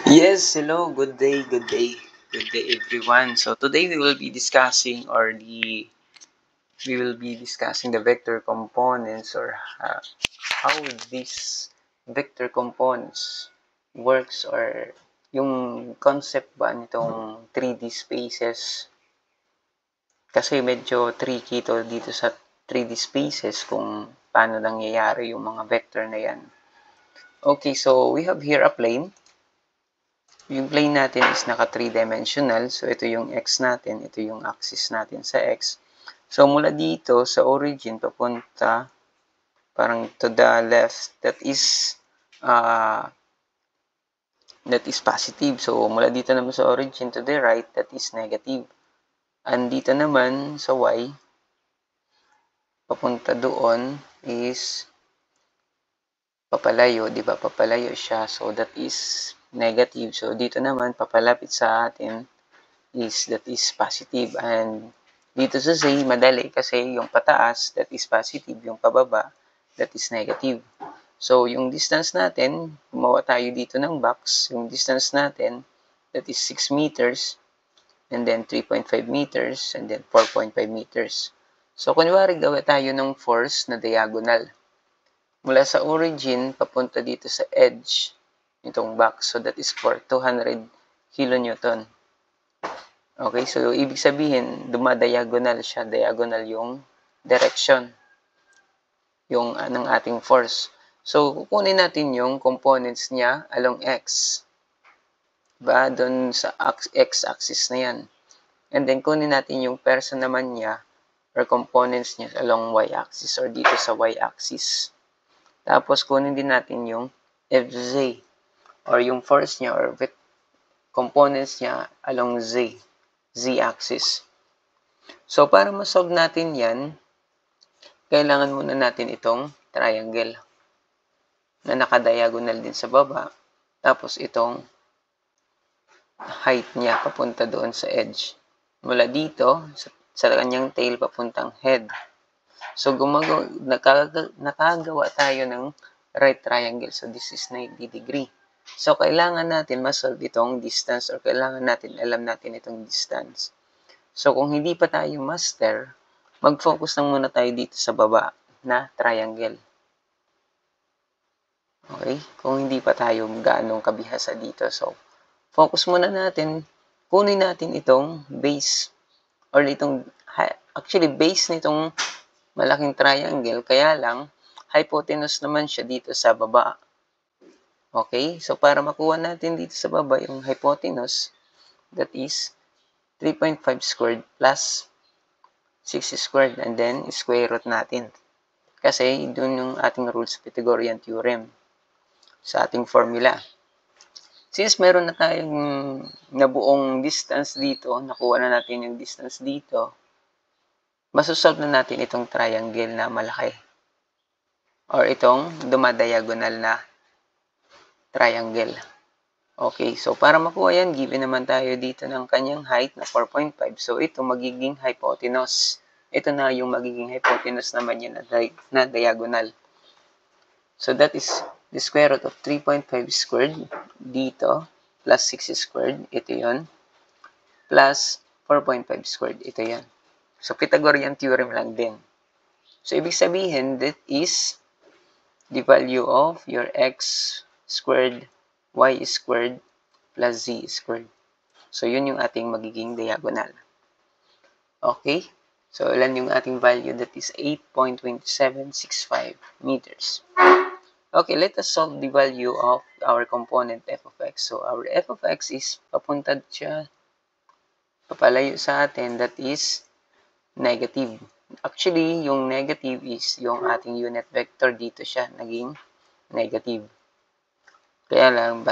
Yes, hello, good day everyone. So today we will be discussing the vector components or how these vector components works or yung concept ba nitong 3D spaces kasi medyo tricky to dito sa 3D spaces kung paano nangyayari yung mga vector na yan. Okay, so we have here a plane. Yung plane natin is naka 3-dimensional. So, ito yung x natin. Ito yung axis natin sa x. So, mula dito sa origin, papunta parang to the left, that is positive. So, mula dito naman sa origin to the right, that is negative. And dito naman sa y, papunta doon is papalayo, di ba? Papalayo siya. So, that is negative. So, dito naman, papalapit sa atin that is positive. And dito sa Z, madali kasi yung pataas, that is positive. Yung pababa, that is negative. So, yung distance natin, gumawa tayo dito ng box. Yung distance natin, that is 6 meters, and then 3.5 meters, and then 4.5 meters. So, kunwari gawa tayo ng force na diagonal. Mula sa origin, papunta dito sa edge, itong box. So, that is for 200 kilonewton. Okay, so ibig sabihin, dumadiagonal siya. Diagonal yung direction. Yung ng ating force. So, kukunin natin yung components niya along x. Diba? Doon sa x-axis na yan. And then, kunin natin yung person naman niya or components niya along y-axis or dito sa y-axis. Tapos, kunin din natin yung fz or yung force niya or components niya along z-axis. So, para ma-solve natin yan, kailangan muna natin itong triangle na nakadiagonal din sa baba. Tapos, itong height niya papunta doon sa edge. Mula dito, sa kanyang tail papuntang head. So, nakagawa tayo ng right triangle. So, this is 90 degree. So, kailangan natin ma-solve itong distance or kailangan natin alam natin itong distance. So, kung hindi pa tayo master, mag-focus lang muna tayo dito sa baba na triangle. Okay? Kung hindi pa tayo gaanong kabihasa dito. So, focus muna natin, kunin natin itong base or itong, actually, base nitong malaking triangle, kaya lang, hypotenuse naman siya dito sa baba. Okay? So, para makuha natin dito sa baba yung hypotenuse, that is 3.5 squared plus 6 squared and then square root natin. Kasi doon yung ating rules of Pythagorean theorem sa ating formula. Since meron na tayong nabuong distance dito, nakuha na natin yung distance dito, masosolve na natin itong triangle na malaki. Or itong dumadiagonal na triangle. Okay, so para makuha yan, given naman tayo dito ng kanyang height na 4.5. So ito magiging hypotenuse. Ito na yung magiging hypotenuse naman yan na diagonal. So that is the square root of 3.5 squared dito plus 6 squared. Ito yun. Plus 4.5 squared. Ito yan. So Pythagorean theorem lang din. So ibig sabihin, that is the value of your x squared, y squared, plus z squared. So, yun yung ating magiging diagonal. Okay? So, ilan yung ating value? That is 8.2765 meters. Okay, let us solve the value of our component f of x. So, our f of x is papunta siya, papalayo sa atin, that is negative. Actually, yung negative is yung ating unit vector dito siya, naging negative. Kaya lang,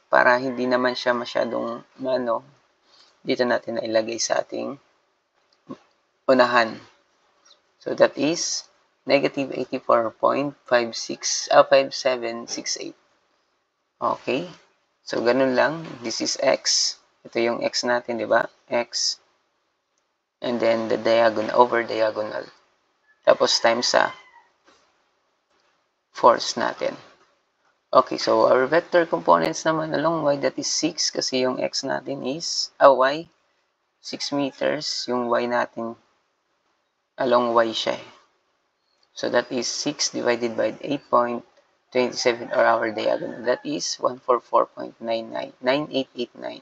para hindi naman siya masyadong dito natin na ilagay sa ating unahan. So, that is negative 84.5768. Okay? So, ganun lang. This is x. Ito yung x natin, di ba? X. And then, the diagonal, over diagonal. Tapos, times sa force natin. Okay, so our vector components naman along y, that is 6 kasi yung x natin is, y, 6 meters, yung y natin along y siya. So that is 6 divided by 8.27 or our diagonal. That is 144.9889.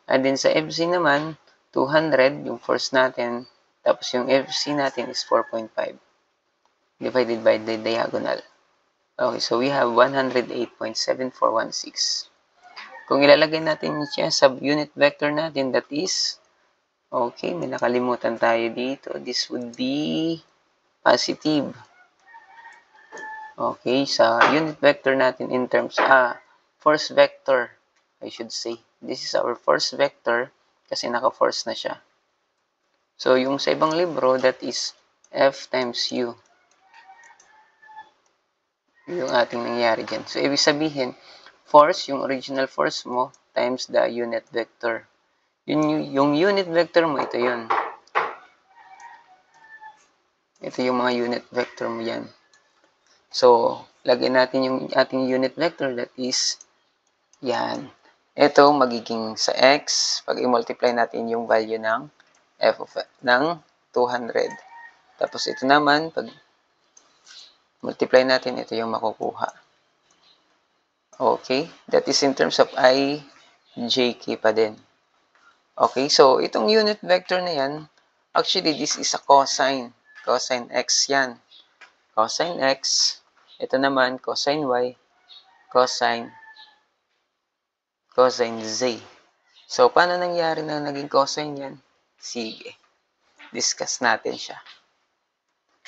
And then sa FC naman, 200, yung force natin, tapos yung FC natin is 4.5 divided by the diagonal. Okay, so we have 108.7416. Kung ilalagay natin siya sa unit vector natin, that is, okay, may nakalimutan tayo dito. This would be positive. Okay, sa unit vector natin in terms, force vector, I should say. This is our force vector kasi naka-force na siya. So, yung sa ibang libro, that is F times U. Yung ating nangyari dyan. So, ibig sabihin, force, yung original force mo, times the unit vector. Yung unit vector mo, ito yun. Ito yung mga unit vector mo yan. So, lagyan natin yung ating unit vector, that is, yan. Ito, magiging sa x, pag i-multiply natin yung value ng f of ng 200. Tapos ito naman, pag multiply natin, ito yung makukuha. Okay? That is in terms of I, j, k pa din. Okay? So, itong unit vector na yan, actually, this is a cosine. Cosine x yan. Cosine x. Ito naman, cosine y. Cosine z. So, paano nangyari na naging cosine yan? Sige. Discuss natin siya.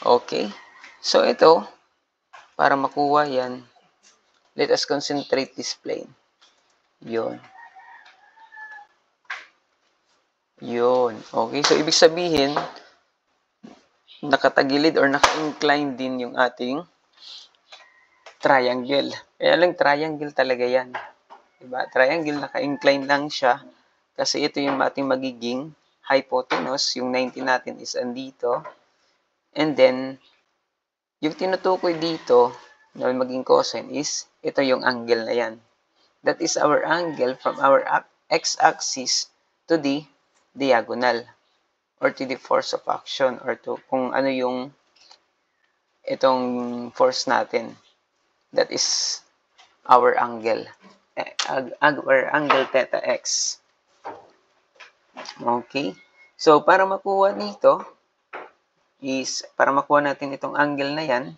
Okay? So, ito, para makuha yan, let us concentrate this plane. Yun. Yun. Okay? So, ibig sabihin, nakatagilid or naka-incline din yung ating triangle. Kaya lang, triangle talaga yan. Diba? Triangle, naka-incline lang siya. Kasi ito yung ating magiging hypotenuse. Yung 90 natin is andito. And then, yung tinutukoy dito, na maging cosine is, ito yung angle na yan. That is our angle from our x-axis to the diagonal or to the force of action or to kung ano yung itong force natin. That is our angle. Our angle theta x. Okay? So, para makuha nito is, para makuha natin itong angle na yan,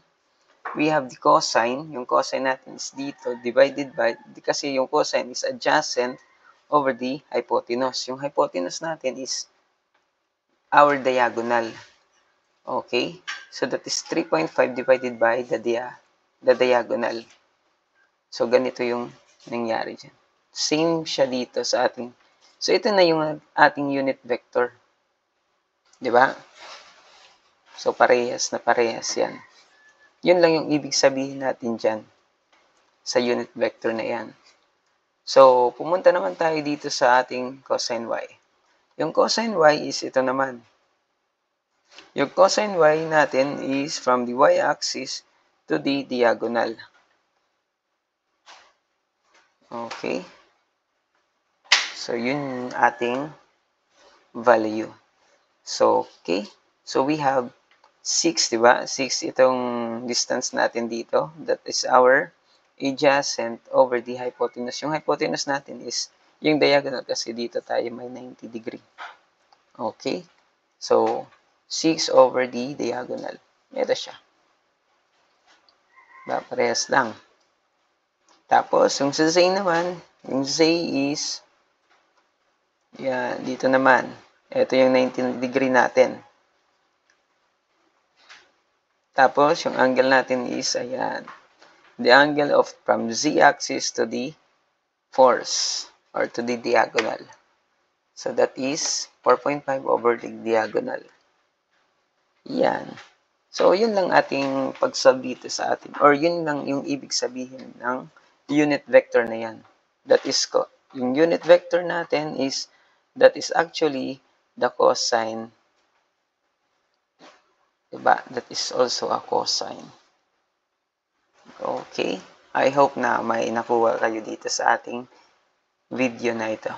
we have the cosine. Yung cosine natin is dito, divided by, kasi yung cosine is adjacent over the hypotenuse. Yung hypotenuse natin is our diagonal. Okay? So, that is 3.5 divided by the diagonal. So, ganito yung nangyari dyan. Same siya dito sa ating. So, ito na yung ating unit vector. Diba? So, parehas na parehas yan. Yun lang yung ibig sabihin natin dyan sa unit vector na yan. So, pumunta naman tayo dito sa ating cosine y. Yung cosine y is ito naman. Yung cosine y natin is from the y-axis to the diagonal. Okay? So, yun ating value. So, okay. So, we have 6, diba? 6 itong distance natin dito. That is our adjacent over the hypotenuse. Yung hypotenuse natin is yung diagonal kasi dito tayo may 90 degree. Okay? So, 6 over the diagonal. Ito siya. Diba? Parehas lang. Tapos, yung sa z naman, yung z is, yan, dito naman. Ito yung 90 degree natin. Tapos, yung angle natin is, ayan, the angle of from z-axis to the force or to the diagonal. So, that is 4.5 over the diagonal. Yan. So, yun lang ating pag-solve dito sa atin. Or yun lang yung ibig sabihin ng unit vector na yan. That is, yung unit vector natin is, that is actually the cosine. Diba? That is also a cosine. Okay. I hope na may nakuha kayo dito sa ating video na ito.